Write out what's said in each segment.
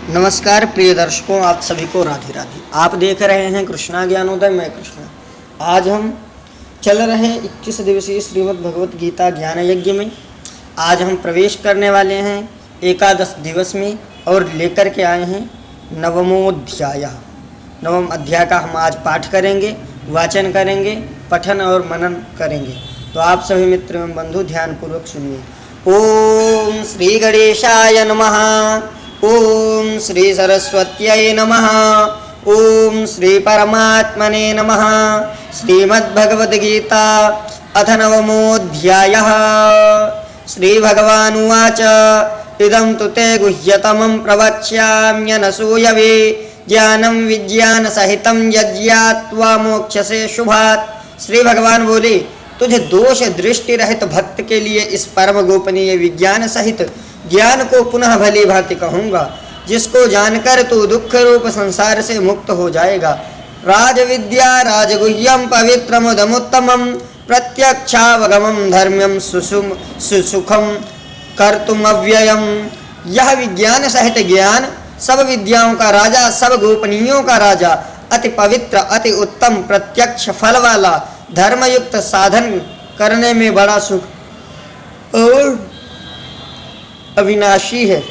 नमस्कार प्रिय दर्शकों, आप सभी को राधे राधे। आप देख रहे हैं कृष्णा ज्ञानोदय। मैं कृष्णा। आज हम चल रहे 21 दिवसीय श्रीमद् भगवत गीता ज्ञान यज्ञ में। आज हम प्रवेश करने वाले हैं एकादश दिवस में और लेकर के आए हैं नवमोध्याय। नवम अध्याय का हम आज पाठ करेंगे, वाचन करेंगे, पठन और मनन करेंगे। तो आप सभी मित्र एवं बंधु ध्यानपूर्वक सुनिए। ओम श्री गणेशाय नमः। ओम श्री सरस्वत्यै नमः। ओम श्री परमात्मने नमः। श्रीमद्भगवद्गीता अथ नवमोऽध्यायः। श्रीभगवानुवाच इदं तु ते गुह्यतमं प्रवक्ष्याम्यनसूयवे ज्ञानं विज्ञानसहितं यज्ञात्वा मोक्षसे शुभात्। श्री भगवान बोले, तुझे दोष दृष्टि रहित भक्त के लिए इस परम गोपनीय विज्ञान सहित ज्ञान को पुनः भली भांति कहूँगा, जिसको जानकर तू दुख रूप संसार से मुक्त हो जाएगा। राजविद्या राजगुह्यम पवित्रमुदमुत्तमं प्रत्यक्षावगमं धर्म्यं सुसुखम कर्तुम अव्ययम। यह विज्ञान सहित ज्ञान सब विद्याओं का राजा, सब गोपनीयों का राजा, अति पवित्र, अति उत्तम, प्रत्यक्ष फल वाला, धर्मयुक्त साधन करने में बड़ा सुख और अविनाशी है।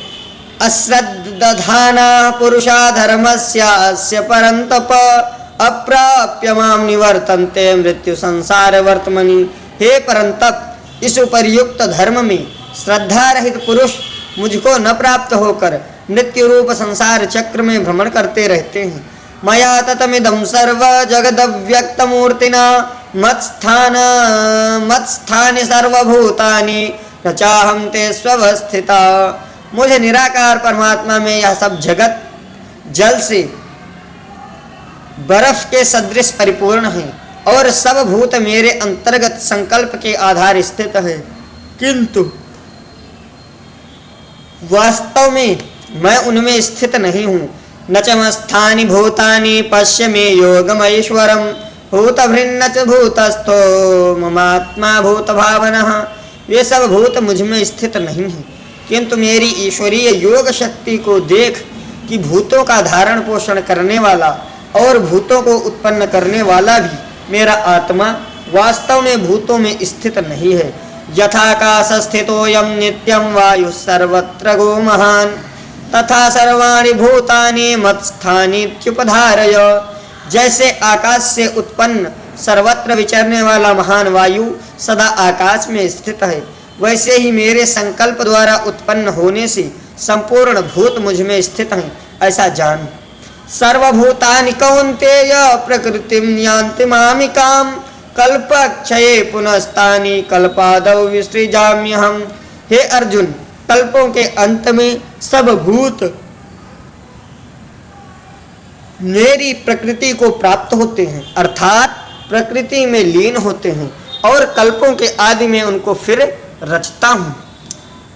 अश्रद्धाना पुरुषा धर्मस्यास्य परंतप अप्राप्य माम निवर्तन्ते मृत्यु संसार वर्तमनि। हे परंतप, इस उपर्युक्त धर्म में श्रद्धा रहित पुरुष मुझको न प्राप्त होकर मृत्यु रूप संसार चक्र में भ्रमण करते रहते हैं। मया ततमिदं सर्व जगदव्यक्तमूर्तिना मत्स्थानि सर्वभूतानि न चाहं ते स्वस्थिता। मुझे निराकार परमात्मा में यह सब जगत जल से बर्फ के सदृश परिपूर्ण है और सब भूत मेरे अंतर्गत संकल्प के आधार स्थित है, किंतु वास्तव में मैं उनमें स्थित नहीं हूँ। न च मत्स्थानि भूतानि पश्य मे योगमैश्वरम् भूतभृन्न च भूतस्थो ममात्मा भूत भावनः। वे सब भूत मुझ में स्थित नहीं हैं, किंतु मेरी ईश्वरीय योग शक्ति को देख कि भूतों का धारण पोषण करने वाला और भूतों को उत्पन्न करने वाला भी मेरा आत्मा वास्तव में भूतों में स्थित नहीं है। यथाकाश स्थितोऽयं नित्यं वायुः सर्वत्र गो महान् तथा सर्वाणि भूतानि मत्स्थानीत्युपधारय। जैसे आकाश से उत्पन्न सर्वत्र विचरने वाला महान वायु सदा आकाश में स्थित है, वैसे ही मेरे संकल्प द्वारा उत्पन्न होने से संपूर्ण भूत मुझ में स्थित हैं, ऐसा जान। सर्वभूतानि कौन्तेय प्रकृतिं यान्ति मामिकाम् कल्पक्षये पुनस्तानि कल्पादौ विसृजाम्यहम्। हे अर्जुन, कल्पों के अंत में सब भूत मेरी प्रकृति को प्राप्त होते हैं, अर्थात प्रकृति में लीन होते हैं, और कल्पों के आदि में उनको फिर रचता हूँ।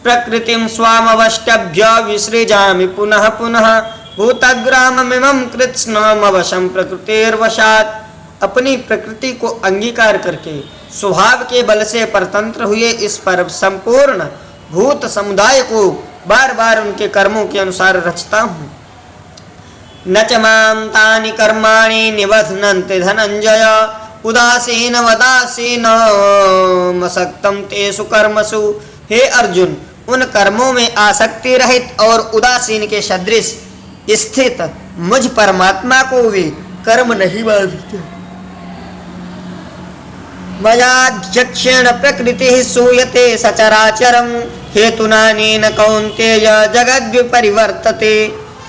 प्रकृतिं स्वामवष्टभ्य विसृजामि पुनः पुनः भूतग्राममिमं कृत्स्नमवशं प्रकृतेर्वशात्। अपनी प्रकृति को अंगीकार करके स्वभाव के बल से परतंत्र हुए इस पर संपूर्ण भूत समुदाय को बार बार उनके कर्मों के अनुसार रचता हूँ। न च मां तानि कर्माणि निबध्नन्ति धनंजय उदासीन वदासीन मसक्तं तेषु कर्मसु। हे अर्जुन, उन कर्मों में आसक्ति रहित और उदासीन के सदृश स्थित मुझ परमात्मा को वे कर्म नहीं बांधते। मयाध्यक्षेण प्रकृतिः सूयते सचराचरं हेतुनानेन कौन्तेय जगद्विपरिवर्तते।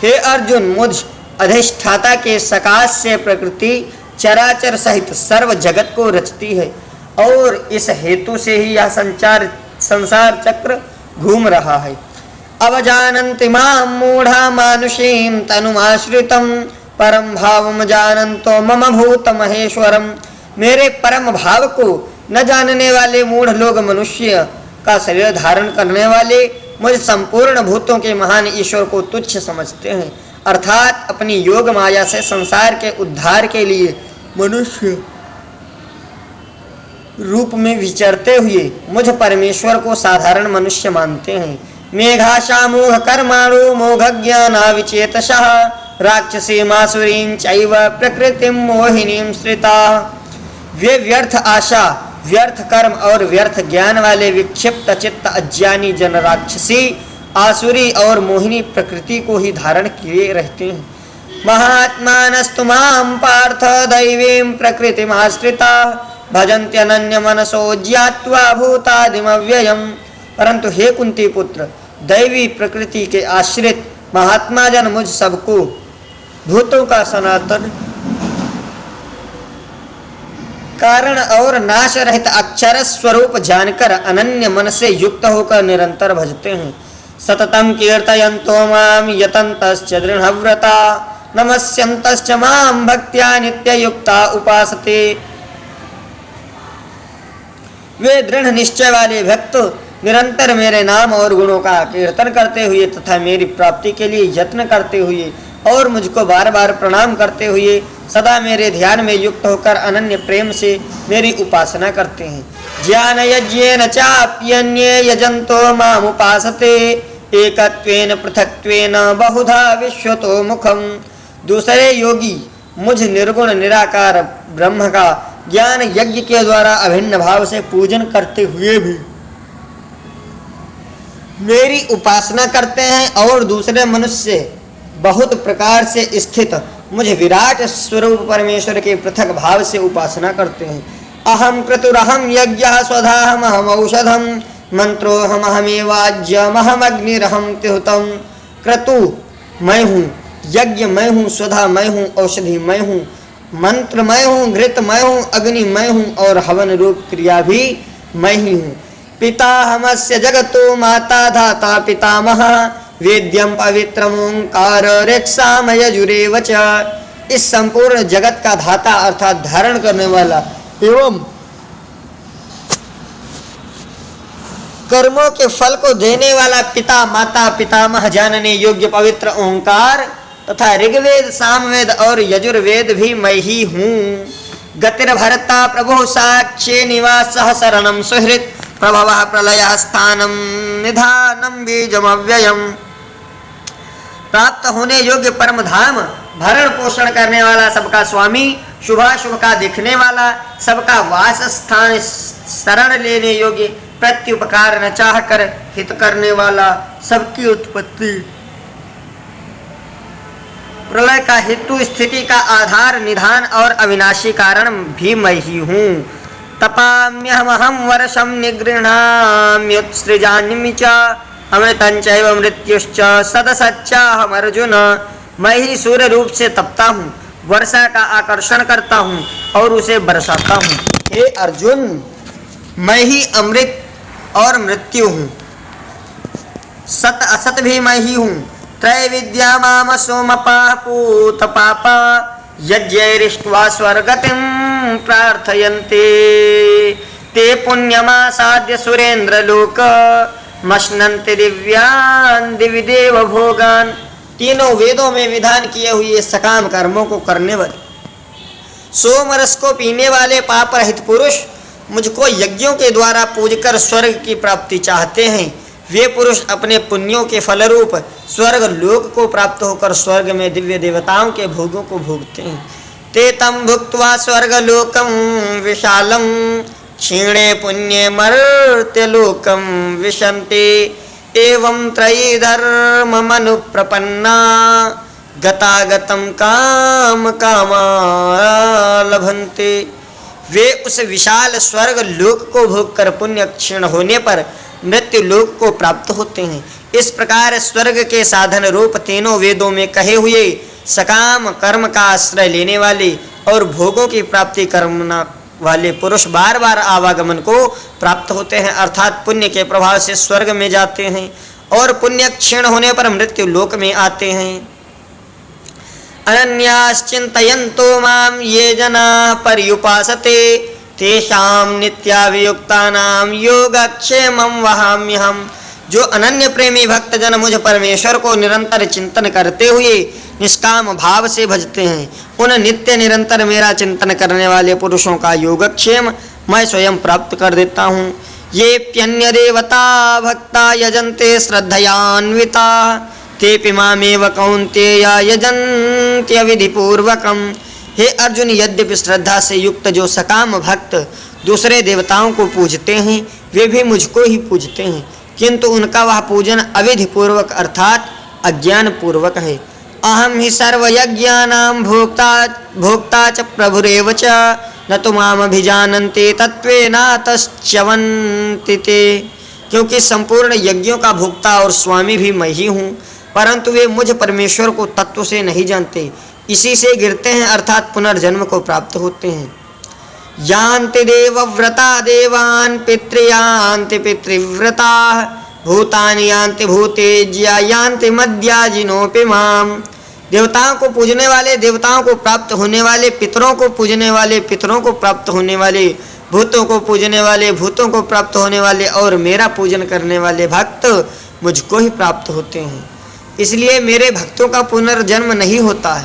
हे अर्जुन, मुझ अधिष्ठाता के सकाश से प्रकृति चराचर सहित सर्व जगत को रचती है, और इस हेतु से ही यह संसार चक्र घूम रहा है। अवजानन्ति मां मूढ़ा मानुषीं तनुमाश्रितं परम भावम जानन्तो मम भूत महेश्वरम। मेरे परम भाव को न जानने वाले मूढ़ लोग मनुष्य का शरीर धारण करने वाले मुझ संपूर्ण भूतों के महान ईश्वर को तुच्छ समझते हैं, अर्थात अपनी योग माया से संसार के उद्धार के लिए मनुष्य रूप में विचरते हुए मुझ परमेश्वर को साधारण मनुष्य मानते हैं। मेघाशामूह कर्माणु मोघज्ञानाविचेतसः राक्षसीमासुरीं चैव प्रकृतिं मोहिनीं श्रिता। वे व्यर्थ आशा, व्यर्थ कर्म और व्यर्थ ज्ञान वाले विक्षिप्त चित्त अज्ञानी जन राक्षसी, आसुरी और मोहिनी प्रकृति को ही धारण किए रहते हैं। महात्मानस्तु मां पार्थ दैवीं प्रकृतिमाश्रिता भजन्त्यनन्य मनसो ज्ञात्वा भूतादिमव्ययम्। परंतु हे कुंती पुत्र, दैवी प्रकृति के आश्रित महात्मा जन मुझ सबको भूतों का सनातन कारण और नाश रहित अक्षर स्वरूप जानकर अनन्य मन से युक्त होकर निरंतर भजते हैं। सततम कीर्तयन्तो माम यतन्तश्च दृढ़व्रता नमस्यन्तश्च माम भक्त्या नित्ययुक्ता उपासते। वे दृढ़ निश्चय वाले भक्त निरंतर मेरे नाम और गुणों का कीर्तन करते हुए तथा मेरी प्राप्ति के लिए यत्न करते हुए और मुझको बार बार प्रणाम करते हुए सदा मेरे ध्यान में युक्त होकर अनन्य प्रेम से मेरी उपासना करते हैं। ज्ञान यज्ञेन चाप्यन्ये यजन्तो मामुपासते एकत्वेन पृथक्त्वेन बहुधा विश्वतो मुखम। दूसरे योगी मुझ निर्गुण निराकार ब्रह्म का ज्ञान यज्ञ के द्वारा अभिन्न भाव से पूजन करते हुए भी मेरी उपासना करते हैं और दूसरे मनुष्य बहुत प्रकार से स्थित मुझे विराट स्वरूप परमेश्वर के पृथक भाव से उपासना करते हैं। अहम क्रतुरहम यज्ञः स्वधाहमहम औषधम मंत्रोहमहमेवाज्यमहम अग्निरहम तिहुतम। क्रतु मैं हूँ, यज्ञ मैं हूँ, स्वधा मैं हूँ, औषधि मैं हूँ, मंत्र मैं हूँ, घृत मैं हूँ, अग्नि मैं हूँ और हवन रूप क्रिया भी मैं ही हूँ। पिताहमस्य जगतो माता धाता पितामह वेद्यम पवित्रम ओंकार ऋक्साम यजुरेव च। इस संपूर्ण जगत का धाता अर्थात धारण करने वाला एवं कर्मों के फल को देने वाला पिता माता पितामह जानने योग्य पवित्र ओंकार तथा ऋग्वेद सामवेद और यजुर्वेद भी मैं ही हूँ। गतिर्भर्ता प्रभु साक्षी निवासः शरणं सुहृत् प्रभवः प्रलयः स्थानं निधानं बीजमव्ययम्। प्राप्त होने योग्य परम धाम, भरण पोषण करने वाला, सबका स्वामी, शुभाशुभ का देखने वाला, सबका वास स्थान, शरण लेने योग्य, प्रत्युपकार न चाह कर हित करने वाला, सबकी उत्पत्ति प्रलय का हेतु, स्थिति का आधार, निधान और अविनाशी कारण भी मैं ही हूँ। तपाम्यहमहं वर्षं निगृह्णाम्युत्सृजाम्यि च अमृतं चैव मृत्युश्च सदसच्चाहम् अर्जुन। मैं ही सूर्य रूप से तपता हूँ, वर्षा का आकर्षण करता हूँ और उसे बरसाता हूँ। हे अर्जुन, मैं ही अमृत और मृत्यु हूँ, सत असत भी मैं ही हूँ। त्रैविद्या माम सोमपाः पूत पापा यज्ञैरिष्ट्वा स्वर्गतिं प्रार्थयन्ते ते पुण्यमासाद्य सुरेन्द्रलोक मश्नन्ति दिव्यान् दिवि देव भोगान्। तीनों वेदों में विधान किए हुए सकाम कर्मों को करने वाले, सोम रस को पीने वाले पाप रहित पुरुष मुझको यज्ञों के द्वारा पूजकर स्वर्ग की प्राप्ति चाहते हैं। वे पुरुष अपने पुण्यों के फलरूप स्वर्ग लोक को प्राप्त होकर स्वर्ग में दिव्य देवताओं के भोगों को भोगते हैं। ते तम भुक्त्वा स्वर्ग लोकम विशालम क्षीणे पुण्ये मर्त्यलोकम विशन्ति एवं त्रयी धर्म मनु प्रपन्ना गतागतम काम कामा लभन्ते। वे उस विशाल स्वर्ग लोक को भोगकर पुण्य क्षीण होने पर मृत्यु लोक को प्राप्त होते हैं। इस प्रकार स्वर्ग के साधन रूप तीनों वेदों में कहे हुए सकाम कर्म का आश्रय लेने वाले और भोगों की प्राप्ति करना वाले पुरुष बार बार आवागमन को प्राप्त होते हैं, अर्थात पुण्य के प्रभाव से स्वर्ग में जाते हैं और पुण्य क्षीण होने पर मृत्यु लोक में आते हैं। अनन्याश्चिन्तयन्तो मां ये जनाः पर्युपासते तेषां नित्याभियुक्तानां योगक्षेमं वहाम्यहम्। जो अनन्य प्रेमी भक्त जन मुझ परमेश्वर को निरंतर चिंतन करते हुए निष्काम भाव से भजते हैं, उन नित्य निरंतर मेरा चिंतन करने वाले पुरुषों का योगक्षेम मैं स्वयं प्राप्त कर देता हूँ। येऽप्यन्य देवता भक्ता यजन्ते श्रद्धयान्विता तेऽपि मामेव कौन्तेय यजन्त्यविधिपूर्वकम्। हे अर्जुन, यद्यपि श्रद्धा से युक्त जो सकाम भक्त दूसरे देवताओं को पूजते हैं वे भी मुझको ही पूजते हैं, किंतु उनका वह पूजन अविधि पूर्वक अर्थात अज्ञान पूर्वक है। अहम ही सर्वयज्ञानां भोक्ता च प्रभुरेव च न तो माम अभिजानन्ति तत्त्वेनातश्च्यवन्ति ते। क्योंकि संपूर्ण यज्ञों का भोक्ता और स्वामी भी मैं ही हूँ, परंतु वे मुझ परमेश्वर को तत्व से नहीं जानते, इसी से गिरते हैं अर्थात पुनर्जन्म को प्राप्त होते हैं। यान्ति देवव्रता देवान् पितृयान्ति पितृव्रता भूतानि यान्ति भूतेज्या यान्ति मद्याजिनोऽपि माम्। देवताओं को पूजने वाले देवताओं को प्राप्त होने वाले, पितरों को पूजने वाले पितरों को प्राप्त होने वाले, भूतों को पूजने वाले भूतों को प्राप्त होने वाले और मेरा पूजन करने वाले भक्त मुझको ही प्राप्त होते हैं। इसलिए मेरे भक्तों का पुनर्जन्म नहीं होता है।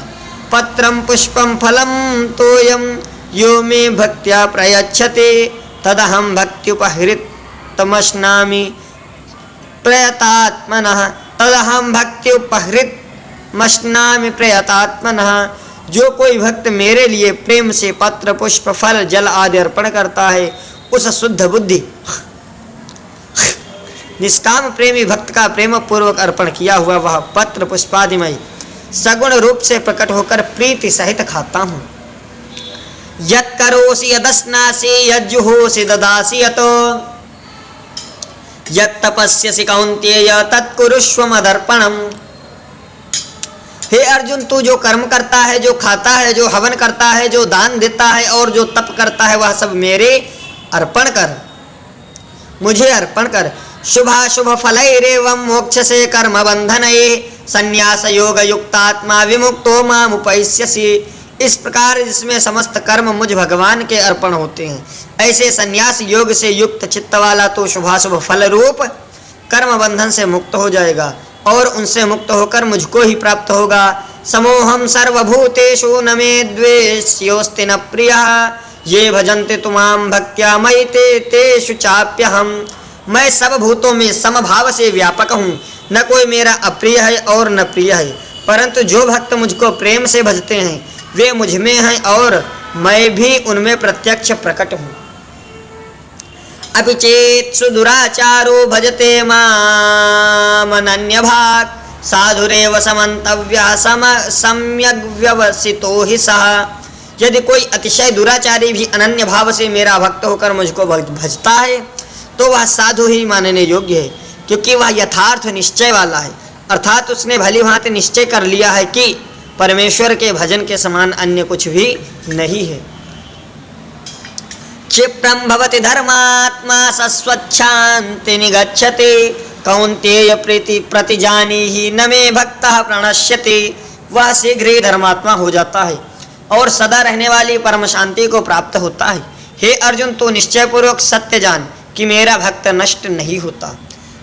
पत्रम पुष्पम फलम तोयम यो मे भक्त्या प्रयच्छते तदहं भक्त्युपहृतमश्नामि प्रयतात्मनः तदहं भक्त्युपहृतमश्नामि प्रयतात्मनः। जो कोई भक्त मेरे लिए प्रेम से पत्र पुष्प फल जल आदि अर्पण करता है, उस शुद्ध बुद्धि निष्काम प्रेमी भक्त का प्रेम पूर्वक अर्पण किया हुआ वह पत्र पुष्पादिमय सगुण रूप से प्रकट होकर प्रीति सहित खाता हूँ। यत्करोसि यदस्नासि यज्जुहोसि ददासि यतो यत्तपस्यसि कौन्तेय तत्कुरुष्व मदर्पणम्। हे अर्जुन, तू जो कर्म करता है, जो खाता है, जो हवन करता है, जो दान देता है और जो तप करता है, वह सब मेरे अर्पण कर, मुझे अर्पण कर। शुभाशुभ फलैरेवं मोक्षसे कर्म बंधनये संन्यास योग युक्तात्मा विमुक्तो माम उपैस्यसि। इस प्रकार जिसमें समस्त कर्म मुझ भगवान के अर्पण होते हैं, ऐसे संन्यास योग से युक्त चित्त वाला तो शुभाशुभ फल रूप कर्म बंधन से मुक्त हो जाएगा और उनसे मुक्त होकर मुझको ही प्राप्त होगा। समोहम सर्वभूतेषु न मे द्वेष्योऽस्ति न प्रियः ये भजन्ते तुमां भक्त्या मयि तेषु चाप्यहम्। मैं सब भूतों में समभाव से व्यापक हूँ, न कोई मेरा अप्रिय है और न प्रिय है, परंतु जो भक्त मुझको प्रेम से भजते हैं वे मुझ में हैं और मैं भी उनमें प्रत्यक्ष प्रकट हूँ। अपि चेत्सु दुराचारो भजते मामनन्यभाक् साधुरेव समन्तव्यः सम्यग् व्यवसितो हि सः। यदि कोई अतिशय दुराचारी भी अनन्य भाव से मेरा भक्त होकर मुझको भजता है तो वह साधु ही मानने योग्य है, क्योंकि वह यथार्थ निश्चय वाला है, अर्थात उसने भली भांति निश्चय कर लिया है कि परमेश्वर के भजन के समान अन्य कुछ भी नहीं है। क्षिप्रं भवति धर्मात्मा सस्वच्छान्ति निगच्छति कौन्तेय प्रीति प्रतिजानीहि न मे भक्तः प्रणश्यति। वह शीघ्र ही धर्मात्मा हो जाता है और सदा रहने वाली परम शांति को प्राप्त होता है। हे अर्जुन, तू निश्चय पूर्वक सत्य जान कि मेरा भक्त नष्ट नहीं होता।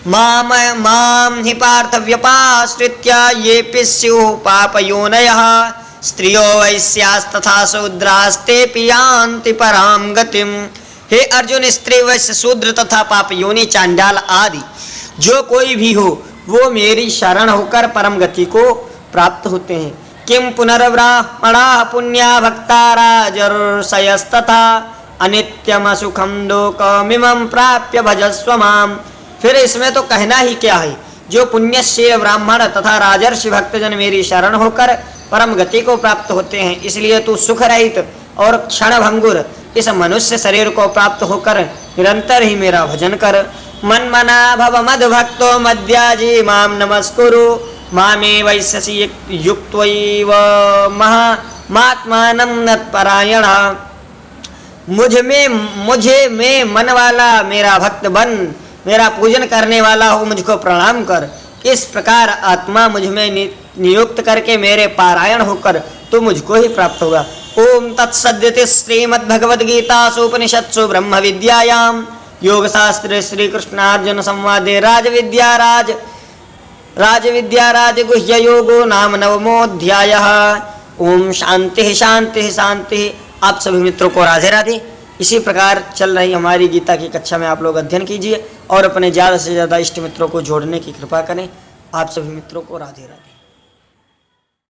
माम हि पार्थ व्यपाश्रित्य येऽपि स्युः पापयोनयः स्त्रियो वैश्यास्तथा शूद्रास्तेऽपि यान्ति परां गतिम्। हे अर्जुन, स्त्री वैश्य शूद्र तथा पाप योनि चांडाल आदि जो कोई भी हो वो मेरी शरण होकर परम गति को प्राप्त होते हैं। किम पुनर्ब्राह्मणाः पुण्या भक्ता राजर्षयस्तथा अनित्यम सुखम लोकमिमं प्राप्य भजस्व माम। फिर इसमें तो कहना ही क्या है, जो पुण्यशील ब्राह्मण तथा राजर्षि भक्तजन मेरी शरण होकर परम गति को प्राप्त होते हैं, इसलिए तू सुख रहित और क्षण भंगुर इस मनुष्य शरीर को प्राप्त होकर निरंतर ही मेरा भजन कर। मन्मना भव मद्भक्तो मद्याजी माम नमस्कुरु मामे वैश्यसि युक्त्वैव महात्मानं नत्परायणः। मुझे में मन वाला मेरा भक्त बन, मेरा पूजन करने वाला हो, मुझको प्रणाम कर। इस प्रकार आत्मा मुझ में नियुक्त करके मेरे पारायण होकर तो मुझको ही प्राप्त होगा। ओम तत्सदिति श्रीमद्भगवद्गीतासु उपनिषत्सु ब्रह्म विद्यायां योगशास्त्रे श्री कृष्णार्जुन संवादे राजविद्याराज गुह्य योगो नाम नवमोऽध्यायः। ओम शांति शांति शांति। आप सभी मित्रों को राधे राधे। इसी प्रकार चल रही हमारी गीता की कक्षा में आप लोग अध्ययन कीजिए और अपने ज़्यादा से ज़्यादा इष्ट मित्रों को जोड़ने की कृपा करें। आप सभी मित्रों को राधे राधे।